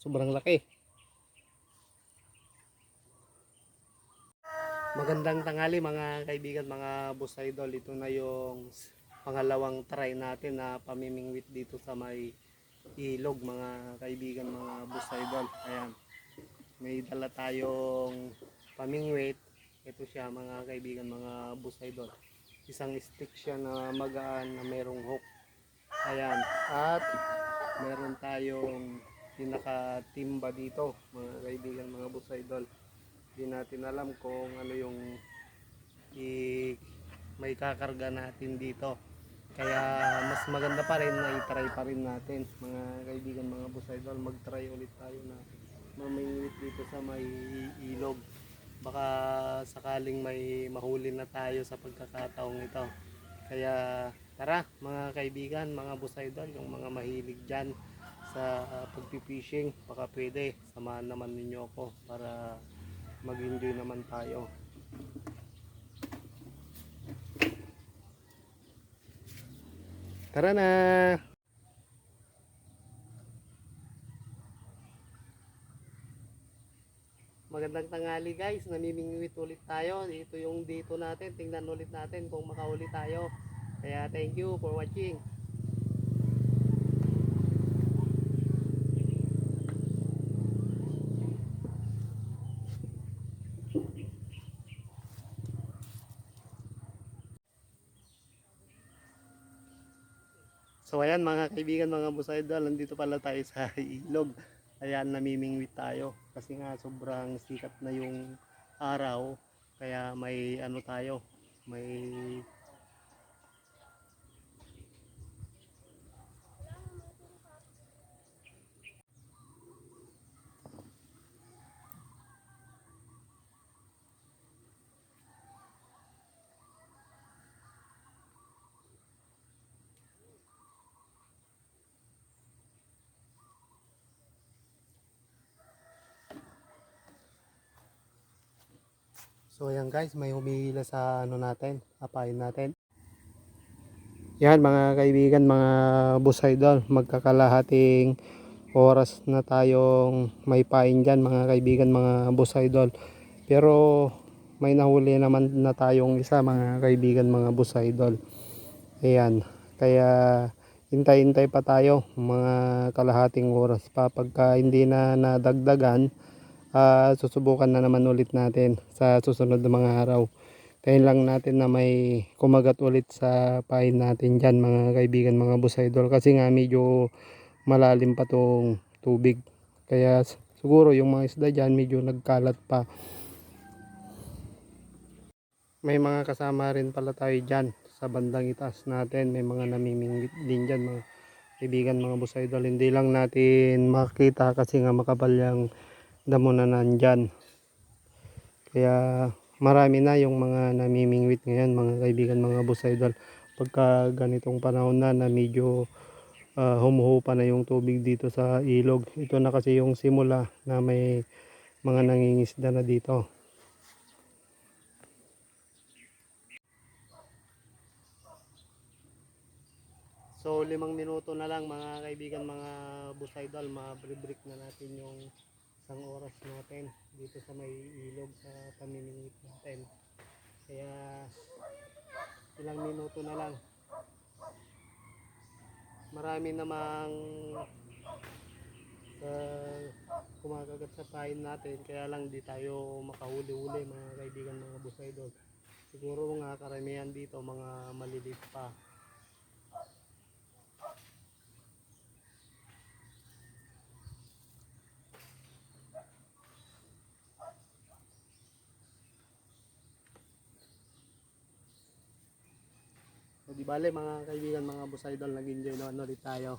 sobrang laki. Magandang tanghali mga kaibigan, mga boss idol. Ito na yung pangalawang try natin na pamimingwit dito sa may ilog mga kaibigan, mga boss idol. Ayan, may dala tayong pamingwit. Ito siya mga kaibigan, mga boss idol. Isang stick siya na magaan na merong hook. Ayan, at meron tayong pinaka-timba dito mga kaibigan, mga boss idol. Hindi natin alam kung ano yung may kakarga natin dito, kaya mas maganda pa rin na i-try pa rin natin mga kaibigan, mga boss idol. Mag-try ulit tayo na mamingwit dito sa may ilog, baka sakaling may mahuli na tayo sa pagkakataong ito. Kaya tara mga kaibigan, mga boss idol, yung mga mahilig dyan sa pagpipishing, baka pwede samahan naman ninyo ako para mag-enjoy naman tayo. Tara na! Magandang tanghali guys, namimingwit ulit tayo. Ito yung dito natin, tingnan ulit natin kung makahuli tayo. Kaya thank you for watching. So ayan mga kaibigan, mga boss idol, nandito pala tayo sa ilog. Ayan, namimingwit tayo kasi nga sobrang sikat na yung araw. Kaya may ano tayo, may So ayan guys, may humihila sa ano natin, apayin natin. Yan mga kaibigan, mga boss idol, magkakalahating oras na tayong may pain dyan mga kaibigan, mga boss idol. Pero may nahuli naman na tayong isa mga kaibigan, mga boss idol. Ayan, kaya hintay-hintay pa tayo mga kalahating oras pa. Pagka hindi na nadagdagan, susubukan na naman ulit natin sa susunod na mga araw. Tayin lang natin na may kumagat ulit sa pain natin dyan mga kaibigan, mga boss idol. Kasi nga medyo malalim pa tong tubig. Kaya siguro yung mga isda dyan medyo nagkalat pa. May mga kasama rin pala tayo dyan sa bandang itaas natin. May mga namimingwit din dyan mga kaibigan, mga boss idol. Hindi lang natin makita kasi nga makapal yung damo na nandyan. Kaya marami na yung mga namimingwit ngayon mga kaibigan, mga boss idol. Pagka ganitong panahon na medyo humuhupa na yung tubig dito sa ilog. Ito na kasi yung simula na may mga nangingisda na dito. So 5 minuto na lang mga kaibigan, mga boss idol, ma-break na natin yung isang oras natin dito sa may ilog sa pamimingwit natin. Kaya ilang minuto na lang, marami namang kumakagat sa pain natin, kaya lang di tayo makahuli-huli mga kaibigan, mga boss idol. Siguro mga karamihan dito mga maliliit pa. So di bale mga kaibigan, mga boss idol, nag-enjoy naman ulit tayo.